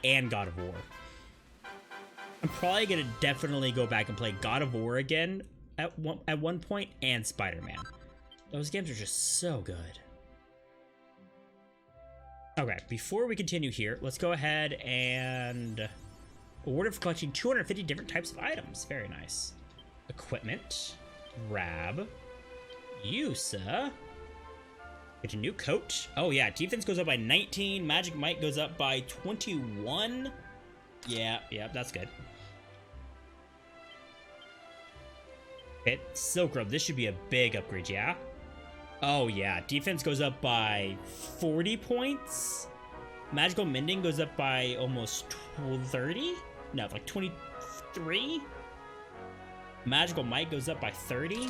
and God of War. I'm probably gonna definitely go back and play God of War again at one point, and Spider-Man. Those games are just so good. Okay, before we continue here, let's go ahead and awarded for collecting 250 different types of items. Very nice. Equipment. Grab. Use. Get a new coat. Oh yeah, defense goes up by 19. Magic Might goes up by 21. Yeah, that's good. Okay, Silk Robe. This should be a big upgrade, yeah? Oh yeah, defense goes up by 40 points. Magical Mending goes up by almost 30? No, like 23? Magical Might goes up by 30?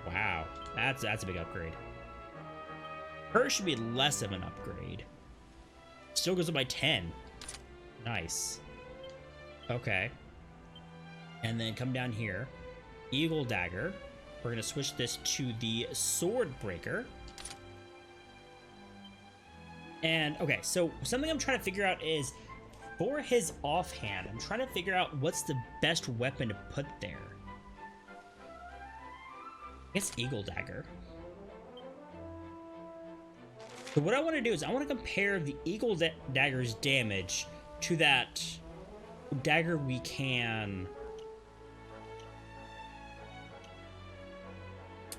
Wow, that's a big upgrade. Hers should be less of an upgrade. Still goes up by 10. Nice. Okay. And then come down here. Eagle Dagger. We're going to switch this to the Sword Breaker. And, okay, so something I'm trying to figure out is, for his offhand, I'm trying to figure out what's the best weapon to put there. I guess Eagle Dagger. So what I want to do is I want to compare the Eagle Dagger's damage to that dagger we can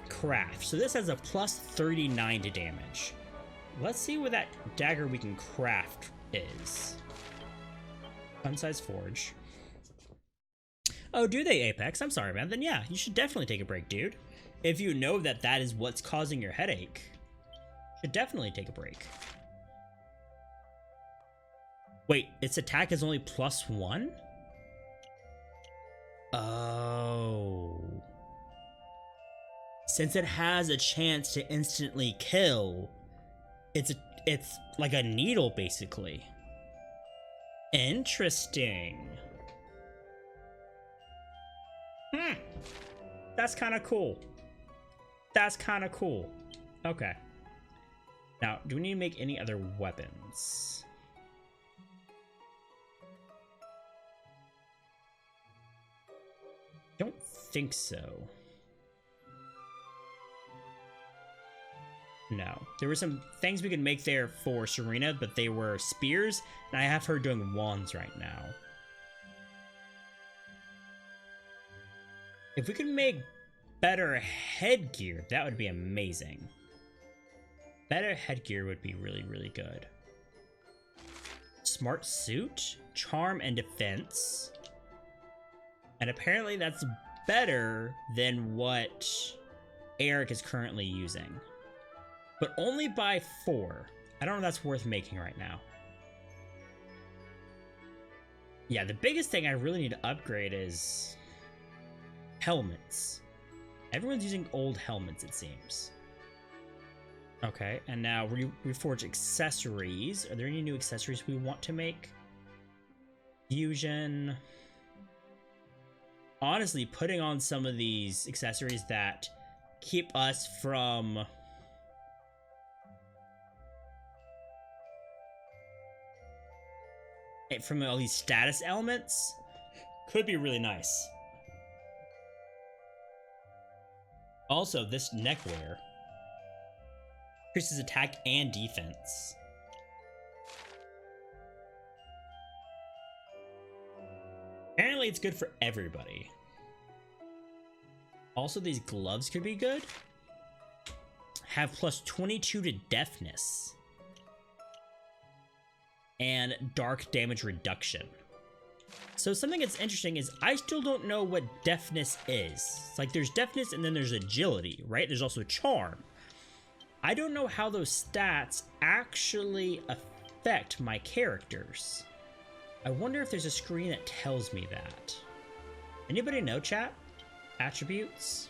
craft. So this has a plus 39 to damage. Let's see what that dagger we can craft is. Fun-size forge. Oh, do they, Apex? I'm sorry, man. Then yeah, you should definitely take a break, dude. If you know that that is what's causing your headache, you should definitely take a break. Wait, its attack is only +1? Oh. Since it has a chance to instantly kill, it's like a needle, basically. Interesting. That's kind of cool. That's kind of cool. Okay. Now, do we need to make any other weapons? Don't think so. No. There were some things we could make there for Serena, but they were spears, and I have her doing wands right now. If we could make better headgear, that would be amazing. Better headgear would be really, really good. Smart suit, charm, and defense. And apparently that's better than what Eric is currently using. But only by 4. I don't know if that's worth making right now. Yeah, the biggest thing I really need to upgrade is helmets. Everyone's using old helmets, it seems. Okay, and now reforge accessories. Are there any new accessories we want to make? Fusion. Honestly, putting on some of these accessories that keep us from all these status elements could be really nice. Also, this neckwear increases attack and defense. Apparently it's good for everybody. Also, these gloves could be good. Have plus 22 to deafness. And dark damage reduction. So something that's interesting is I still don't know what deafness is. It's like there's deafness and then there's agility, right? There's also charm. I don't know how those stats actually affect my characters. I wonder if there's a screen that tells me that. Anybody know, chat? Attributes?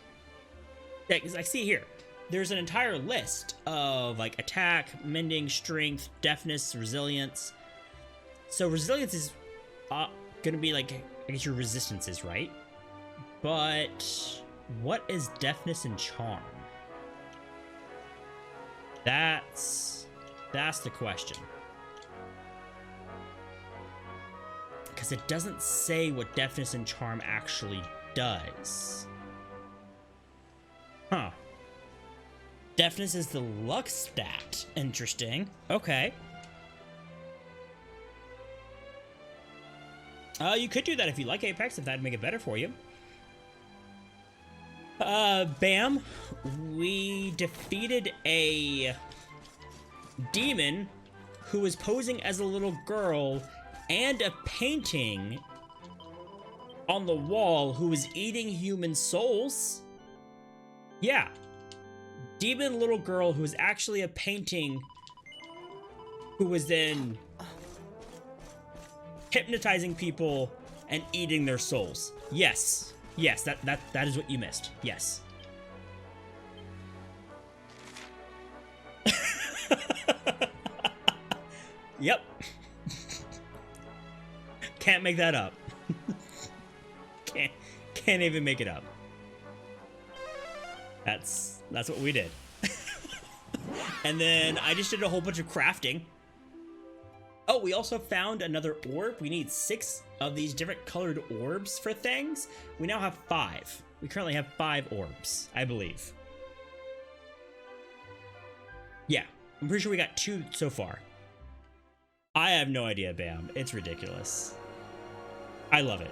Yeah, because I see here. There's an entire list of like attack, mending, strength, deafness, resilience. So resilience is gonna be like, I guess your resistances, right? But what is deafness and charm? That's the question. because it doesn't say what deafness and charm actually does. Huh. Deafness is the luck stat. Interesting. Okay. You could do that if you like Apex, if that'd make it better for you. Bam. We defeated a demon who was posing as a little girl and a painting on the wall who was eating human souls. Yeah. Demon little girl who was actually a painting who was then hypnotizing people and eating their souls. Yes. Yes, that is what you missed. Yes. Yep. Can't make that up. Can't even make it up. That's what we did. And then I just did a whole bunch of crafting. Oh, we also found another orb. We need 6 of these different colored orbs for things. We now have 5. We currently have 5 orbs, I believe. Yeah, I'm pretty sure we got 2 so far. I have no idea, Bam. It's ridiculous. I love it.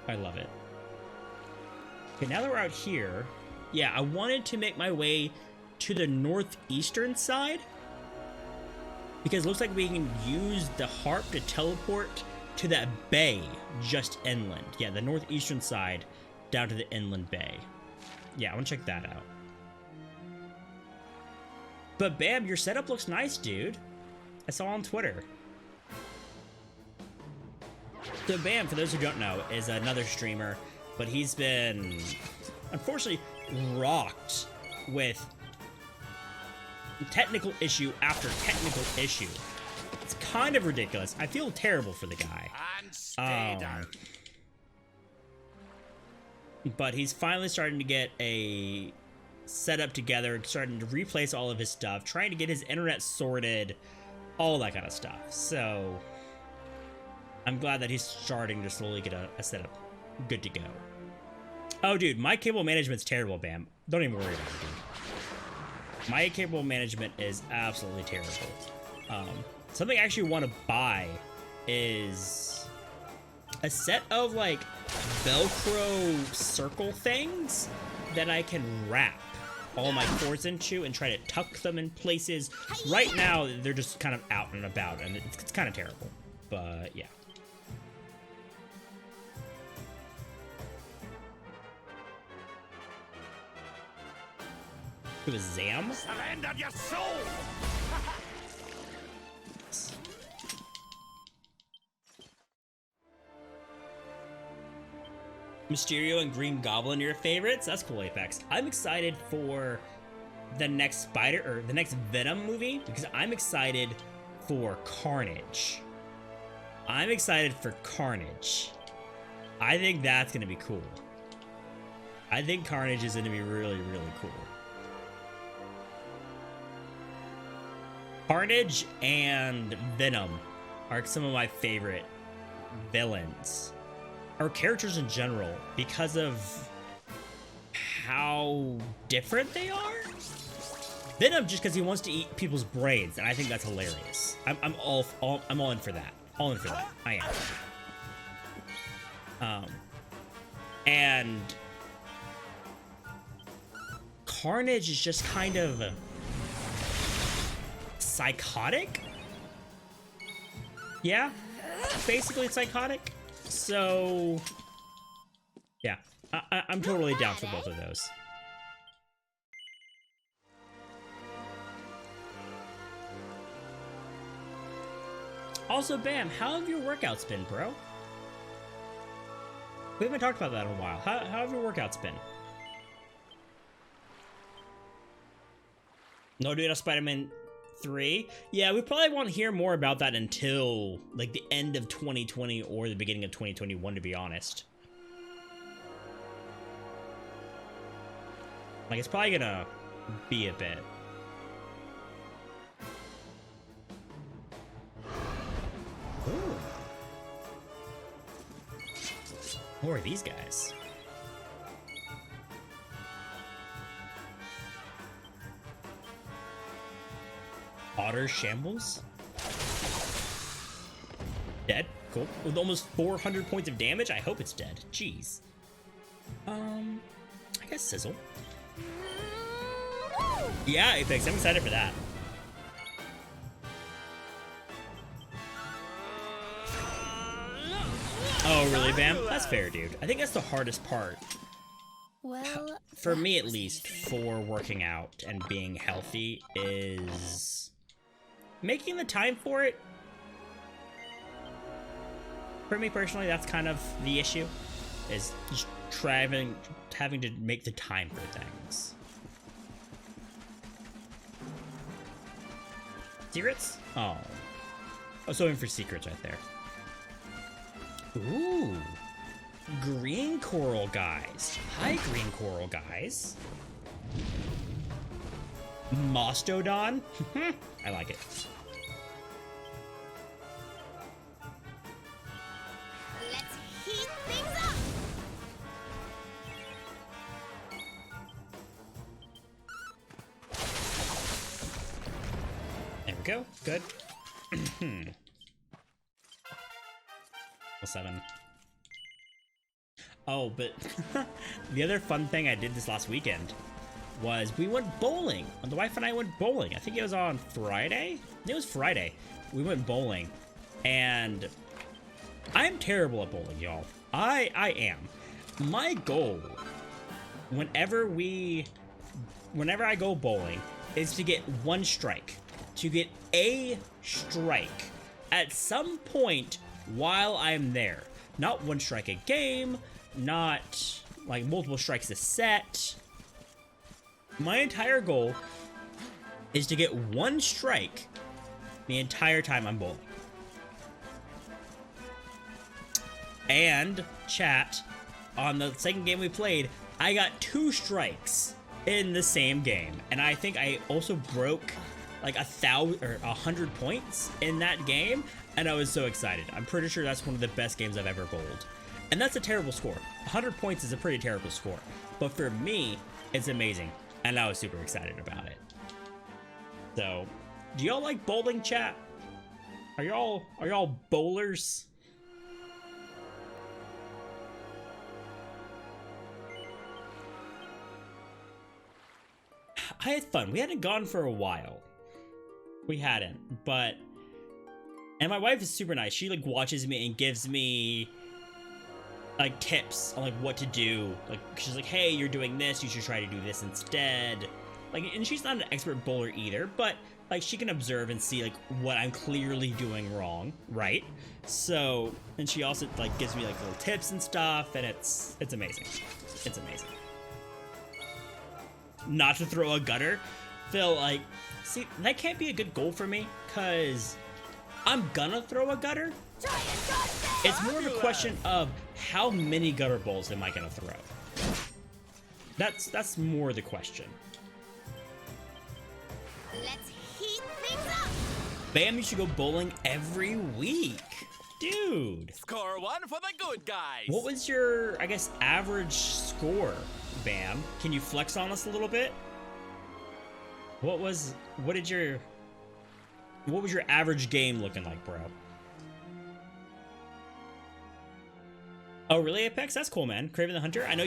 I love it. Okay, now that we're out here, yeah, I wanted to make my way to the northeastern side, because it looks like we can use the harp to teleport to that bay just inland. Yeah, the northeastern side down to the inland bay. Yeah, I want to check that out. But Bam, your setup looks nice, dude. I saw on Twitter. So Bam, for those who don't know, is another streamer, but he's been, unfortunately, rocked with technical issue after technical issue. It's kind of ridiculous. I feel terrible for the guy. But he's finally starting to get a setup together, starting to replace all of his stuff, trying to get his internet sorted, all that kind of stuff. So I'm glad that he's starting to slowly get a setup good to go. Oh, dude, my cable management's terrible, Bam. Don't even worry about it, dude. My cable management is absolutely terrible. Something I actually want to buy is a set of, like, Velcro circle things that I can wrap all my cords into and try to tuck them in places. Right now, they're just kind of out and about, and it's kind of terrible. But, yeah. It was Zam? Surrender your soul! Mysterio and Green Goblin are your favorites? That's cool, Apex. I'm excited for the next the next Venom movie, because I'm excited for Carnage. I'm excited for Carnage. I think that's gonna be cool. I think Carnage is gonna be really, really cool. Carnage and Venom are some of my favorite villains, or characters in general, because of how different they are. Venom just because he wants to eat people's brains, and I think that's hilarious. I'm all in for that. All in for that. I am. And Carnage is just kind of psychotic. Yeah, basically psychotic. So, yeah, I'm totally down for both of those. Also, Bam, how have your workouts been, bro? We haven't talked about that in a while. How have your workouts been? No dude, Spider-Man 3? Yeah, we probably won't hear more about that until, like, the end of 2020 or the beginning of 2021, to be honest. Like, it's probably gonna be a bit. Who are these guys? Otter Shambles? Dead? Cool. With almost 400 points of damage? I hope it's dead. Jeez. I guess Sizzle. Yeah, Apex. I'm excited for that. Oh, really, Bam? That's fair, dude. I think that's the hardest part. Well, for me at least, for working out and being healthy is making the time for it. For me personally, that's kind of the issue, is just having to make the time for things. Secrets? Oh. I was hoping for secrets right there. Ooh. Green coral guys. Hi, green coral guys. Mastodon? I like it. let's heat things up. There we go. Good. 7. Oh, but the other fun thing I did this last weekend was we went bowling. The wife and I went bowling. I think it was on Friday. It was Friday. We went bowling, and I'm terrible at bowling, y'all. I am. My goal, whenever I go bowling, is to get one strike. To get a strike at some point while I'm there. Not one strike a game, not like multiple strikes a set. My entire goal is to get one strike the entire time I'm bowling. And chat, on the second game we played, I got 2 strikes in the same game. And I think I also broke like 1,000 or 100 points in that game, and I was so excited. I'm pretty sure that's one of the best games I've ever bowled. And that's a terrible score. 100 points is a pretty terrible score. But for me, it's amazing. And I was super excited about it. So, do y'all like bowling, chat? Are y'all bowlers? I had fun. We hadn't gone for a while. We hadn't, but... And my wife is super nice. She, like, watches me and gives me, like, tips on, like, what to do. Like, she's like, hey, you're doing this. You should try to do this instead. Like, and she's not an expert bowler either, but, like, she can observe and see, like, what I'm clearly doing wrong, right? So, and she also, like, gives me, like, little tips and stuff, and it's amazing. It's amazing. Not to throw a gutter. Phil, like, see, that can't be a good goal for me, because I'm gonna throw a gutter. It's more of a question of how many gutter balls am I gonna throw. That's more the question. Let's heat things up. Bam, you should go bowling every week. Dude. Score 1 for the good guys. What was your, I guess, average score, Bam? Can you flex on us a little bit? What was your average game looking like, bro? Oh, really, Apex? That's cool, man. Kraven the Hunter? I know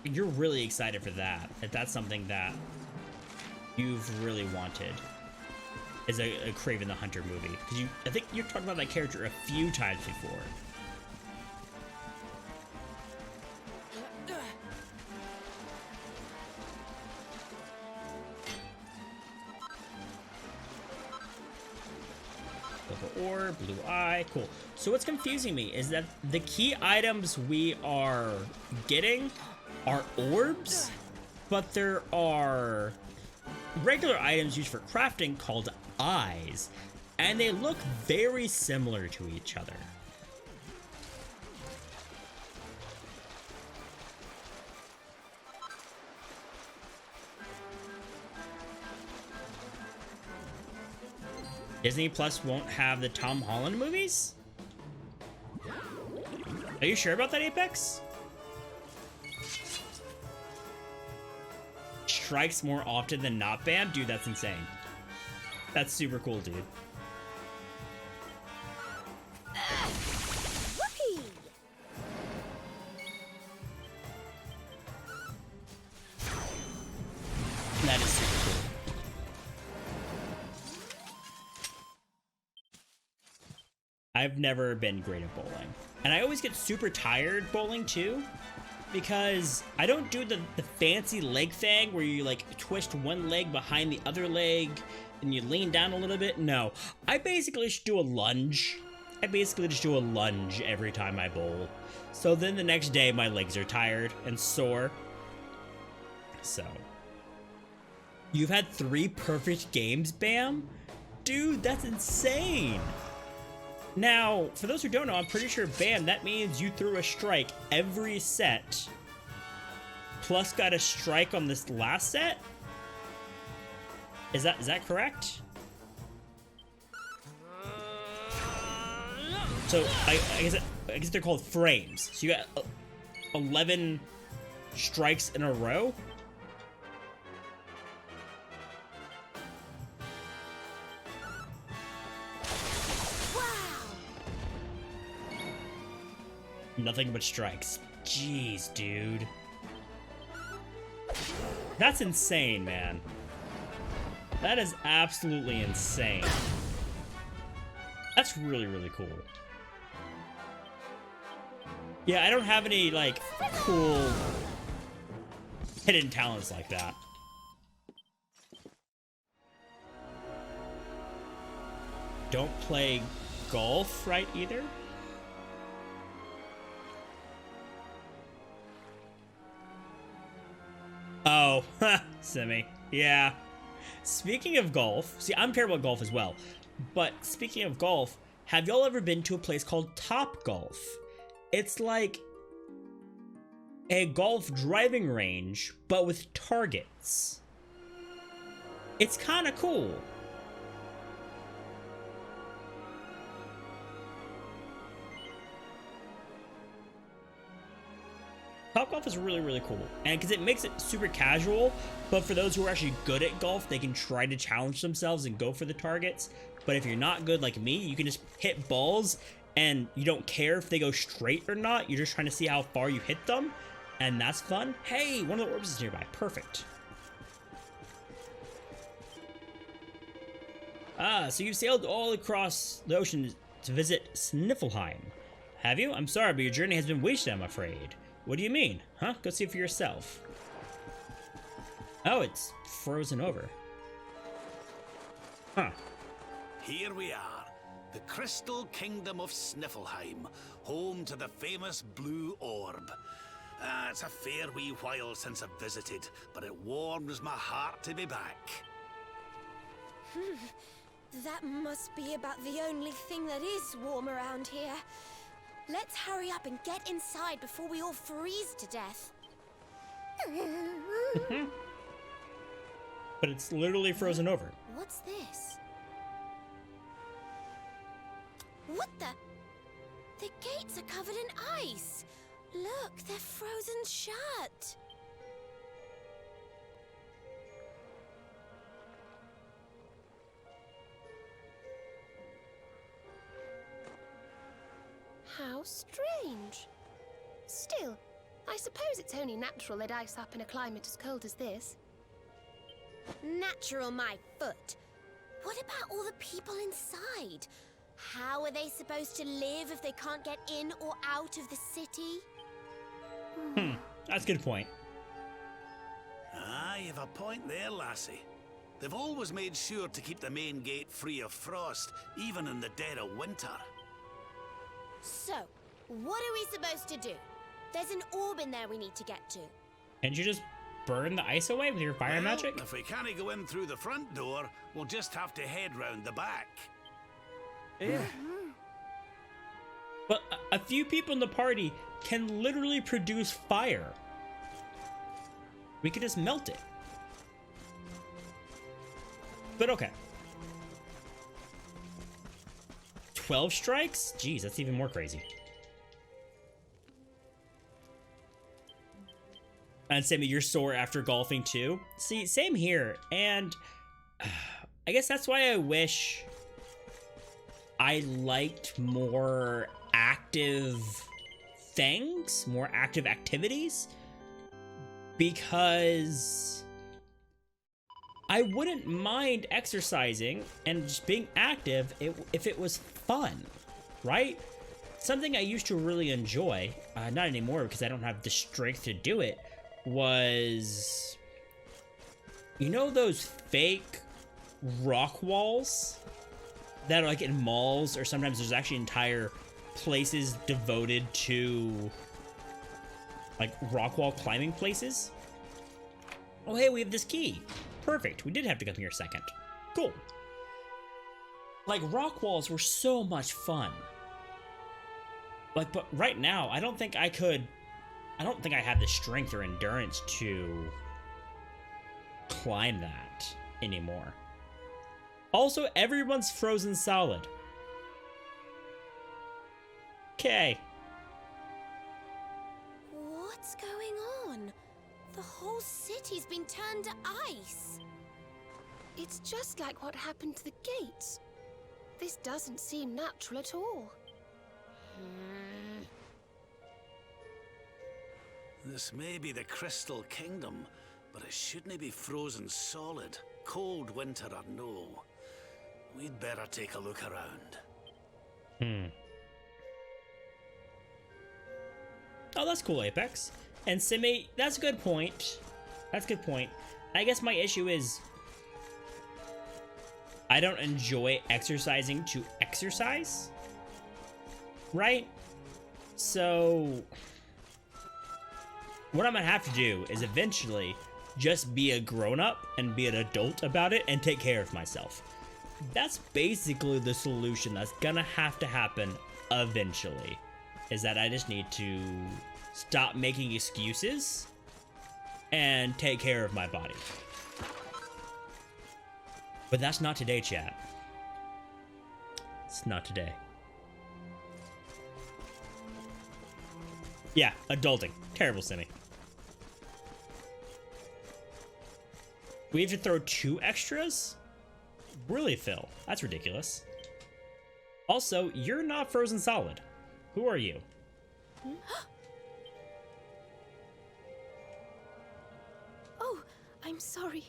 you're really excited for that. If that's something that you've really wanted, is a Kraven the Hunter movie. Because I think you've talked about that character a few times before. Orb, blue eye, cool. So what's confusing me is that the key items we are getting are orbs, but there are regular items used for crafting called eyes, and they look very similar to each other. Disney Plus won't have the Tom Holland movies? Are you sure about that, Apex? strikes more often than not, Bam? Dude, that's insane. That's super cool, dude. Whoopee! That is super cool. I've never been great at bowling. And I always get super tired bowling too, because I don't do the fancy leg thing where you like twist one leg behind the other leg and you lean down a little bit. No, I basically just do a lunge. I basically just do a lunge every time I bowl. So then the next day my legs are tired and sore. So. You've had 3 perfect games, Bam? Dude, that's insane. Now, for those who don't know, I'm pretty sure, Bam, that means you threw a strike every set, plus got a strike on this last set? Is that correct? So, I guess they're called frames. So you got 11 strikes in a row? Nothing but strikes. Jeez, dude. That's insane, man. That is absolutely insane. That's really, really cool. Yeah, I don't have any, like, cool hidden talents like that. Don't play golf, right, either? Oh, Simi. Yeah. Speaking of golf, see, I'm terrible at golf as well. But speaking of golf, have y'all ever been to a place called Top Golf? It's like a golf driving range, but with targets. It's kind of cool. Topgolf is really, really cool. And because it makes it super casual, but for those who are actually good at golf, they can try to challenge themselves and go for the targets. But if you're not good like me, you can just hit balls and you don't care if they go straight or not. You're just trying to see how far you hit them. And that's fun. Hey, one of the orbs is nearby. Perfect. Ah, so you've sailed all across the ocean to visit Sniffelheim. Have you? I'm sorry, but your journey has been wasted, I'm afraid. What do you mean? Huh? Go see for yourself. Oh, it's frozen over. Huh. Here we are, the Crystal Kingdom of Sniffelheim, home to the famous Blue Orb. It's a fair wee while since I've visited, but it warms my heart to be back. That must be about the only thing that is warm around here. Let's hurry up and get inside before we all freeze to death. But it's literally frozen over. What's this? What the? The gates are covered in ice. Look, they're frozen shut. How strange. Still, I suppose it's only natural they'd ice up in a climate as cold as this. Natural, my foot. What about all the people inside? How are they supposed to live if they can't get in or out of the city? That's a good point. Ah, you've a point there, lassie. They've always made sure to keep the main gate free of frost, even in the dead of winter. So, what are we supposed to do? There's an orb in there we need to get to. Can't you just burn the ice away with your fire magic? If we can't go in through the front door, we'll just have to head round the back. Yeah. But a few people in the party can literally produce fire. We could just melt it. But okay. 12 strikes? Jeez, that's even more crazy. And Sammy, you're sore after golfing too? See, same here. And I guess that's why I wish I liked more active things, more active activities, because I wouldn't mind exercising and just being active if it was fun, right? Something I used to really enjoy, not anymore because I don't have the strength to do it, was, you know, those fake rock walls that are like in malls, or sometimes there's actually entire places devoted to like rock wall climbing places. Oh, hey, we have this key. Perfect. We did have to come here a second. Cool. Like, rock walls were so much fun. Like, but right now, I don't think I have the strength or endurance to climb that anymore. Also, everyone's frozen solid. Okay. What's going on? The whole city's been turned to ice. It's just like what happened to the gates. This doesn't seem natural at all. This may be the Crystal Kingdom, but it shouldn't be frozen solid, cold winter or no. We'd better take a look around. Oh, that's cool, Apex. And Simi, that's a good point. That's a good point. I guess my issue is I don't enjoy exercising to exercise, right? So what I'm gonna have to do is eventually just be a grown-up and be an adult about it and take care of myself. That's basically the solution that's gonna have to happen eventually, is that I just need to stop making excuses and take care of my body. But that's not today, chat. It's not today. Yeah, adulting. Terrible, Simi. We have to throw 2 extras? Really, Phil? That's ridiculous. Also, you're not frozen solid. Who are you? Oh, I'm sorry.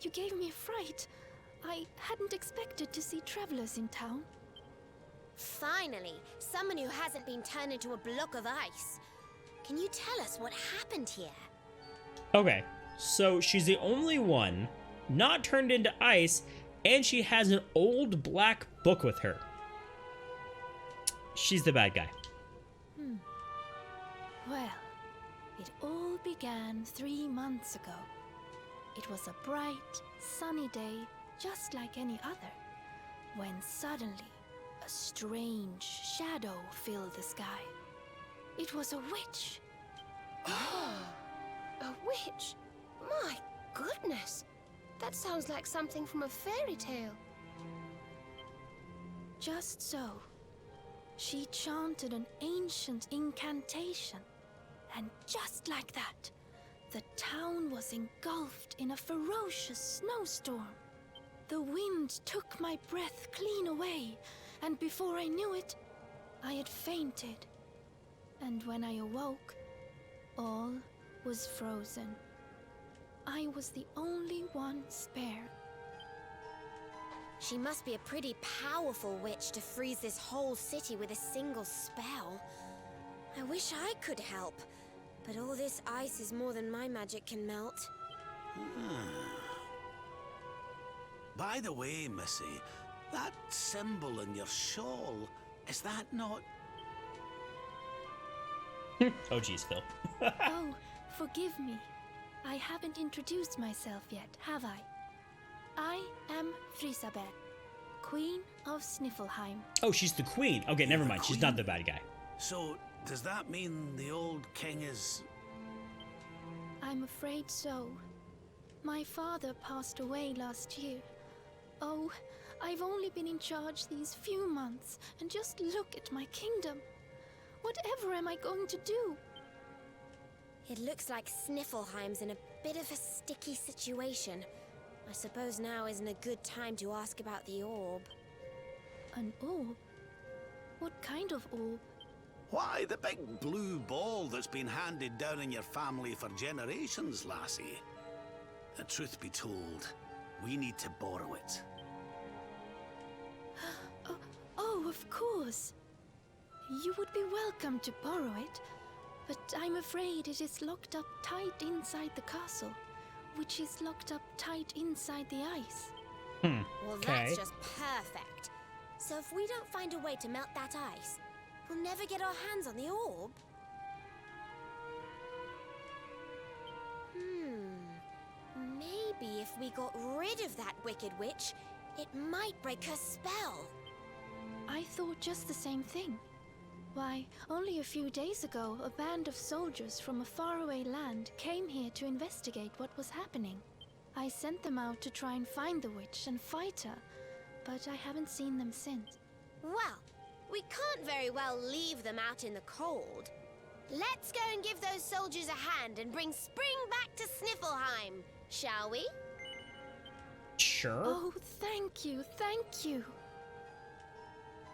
You gave me a fright. I hadn't expected to see travelers in town. Finally, someone who hasn't been turned into a block of ice. Can you tell us what happened here? Okay, so she's the only one not turned into ice, and she has an old black book with her. She's the bad guy. Well, it all began 3 months ago. It was a bright, sunny day, just like any other, when suddenly a strange shadow filled the sky. It was a witch. A witch? My goodness! That sounds like something from a fairy tale. Just so. She chanted an ancient incantation, and just like that, the town was engulfed in a ferocious snowstorm. The wind took my breath clean away, and before I knew it, I had fainted. And when I awoke, all was frozen. I was the only one spared. She must be a pretty powerful witch to freeze this whole city with a single spell. I wish I could help, but all this ice is more than my magic can melt. By the way, Missy, that symbol in your shawl, is that not... Oh, geez, Phil. Oh, forgive me. I haven't introduced myself yet, have I? I am Frisabel, Queen of Sniffelheim. Oh, she's the queen. Okay, never mind. She's not the bad guy. So, does that mean the old king is... I'm afraid so. My father passed away last year. Oh, I've only been in charge these few months, and just look at my kingdom. Whatever am I going to do? It looks like Sniffleheim's in a bit of a sticky situation. I suppose now isn't a good time to ask about the orb. An orb? What kind of orb? Why, the big blue ball that's been handed down in your family for generations, lassie. The truth be told, we need to borrow it. Oh, of course. You would be welcome to borrow it, but I'm afraid it is locked up tight inside the castle, which is locked up tight inside the ice. Well, that's just perfect. So if we don't find a way to melt that ice, we'll never get our hands on the orb. Maybe if we got rid of that wicked witch, it might break her spell. I thought just the same thing. Why, only a few days ago, a band of soldiers from a faraway land came here to investigate what was happening. I sent them out to try and find the witch and fight her, but I haven't seen them since. Well, we can't very well leave them out in the cold. Let's go and give those soldiers a hand and bring spring back to Sniffleheim, shall we? Sure. Oh, thank you, thank you.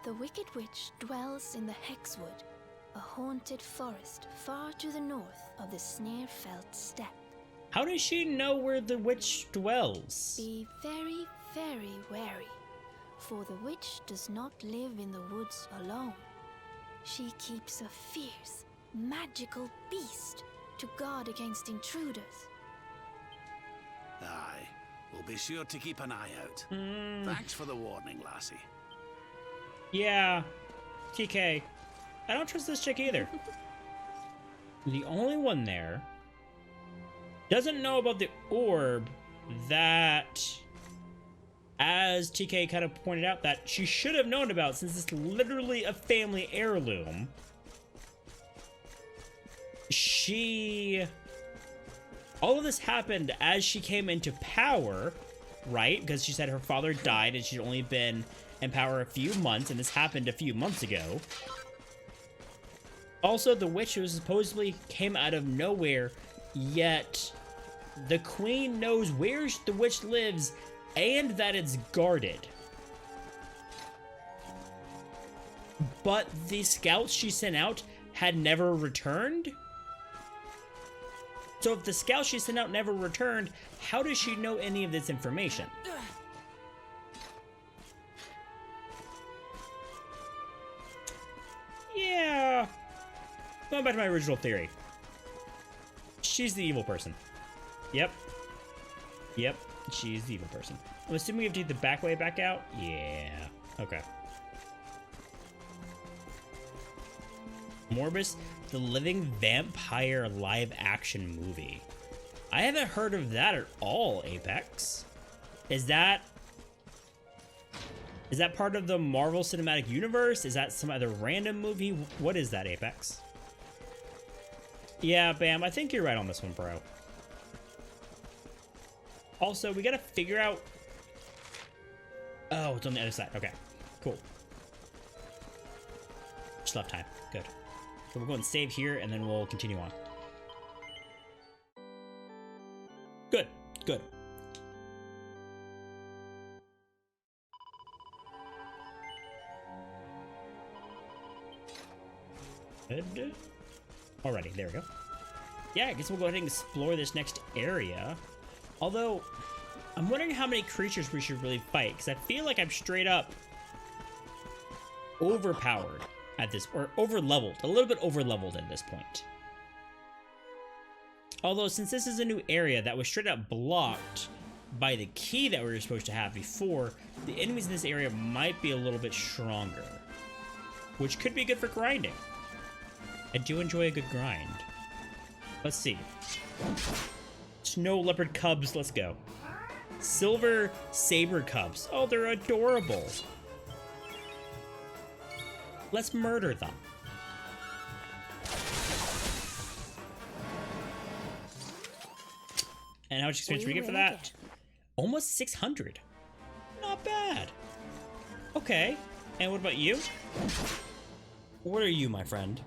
The Wicked Witch dwells in the Hexwood, a haunted forest far to the north of the Sneerfelt steppe. How does she know where the witch dwells? Be very, very wary, for the witch does not live in the woods alone. She keeps a fierce, magical beast to guard against intruders. Aye, we'll be sure to keep an eye out. Thanks for the warning, lassie. Yeah, TK. I don't trust this chick either. The only one there doesn't know about the orb that, as TK kind of pointed out, that she should have known about since it's literally a family heirloom. All of this happened as she came into power, right? Because she said her father died and she'd only been in power a few months, and this happened a few months ago. Also, the witch was supposedly came out of nowhere, yet the queen knows where the witch lives and that it's guarded. But the scouts she sent out had never returned? So if the scouts she sent out never returned, how does she know any of this information? Yeah. Going back to my original theory. She's the evil person. Yep. Yep. She's the evil person. I'm assuming we have to take the back way back out? Yeah. Okay. Morbus, the Living Vampire live-action movie. I haven't heard of that at all, Apex. Is that part of the Marvel Cinematic Universe? Is that some other random movie? What is that, Apex? Yeah, Bam, I think you're right on this one, bro. Also, we gotta figure out... Oh, it's on the other side. Okay, cool. Just left time. Good. So we'll go and save here, and then we'll continue on. Good, good. Good. Alrighty, there we go. Yeah, I guess we'll go ahead and explore this next area. Although, I'm wondering how many creatures we should really fight, because I feel like I'm straight up overpowered at this, or over-leveled, a little bit over-leveled at this point. Although, since this is a new area that was straight up blocked by the key that we were supposed to have before, the enemies in this area might be a little bit stronger, which could be good for grinding. I do enjoy a good grind. Let's see. Snow leopard cubs, let's go. Silver saber cubs. Oh, they're adorable. Let's murder them. And how much experience do we get for that? Almost 600. Not bad. Okay. And what about you? What are you, my friend?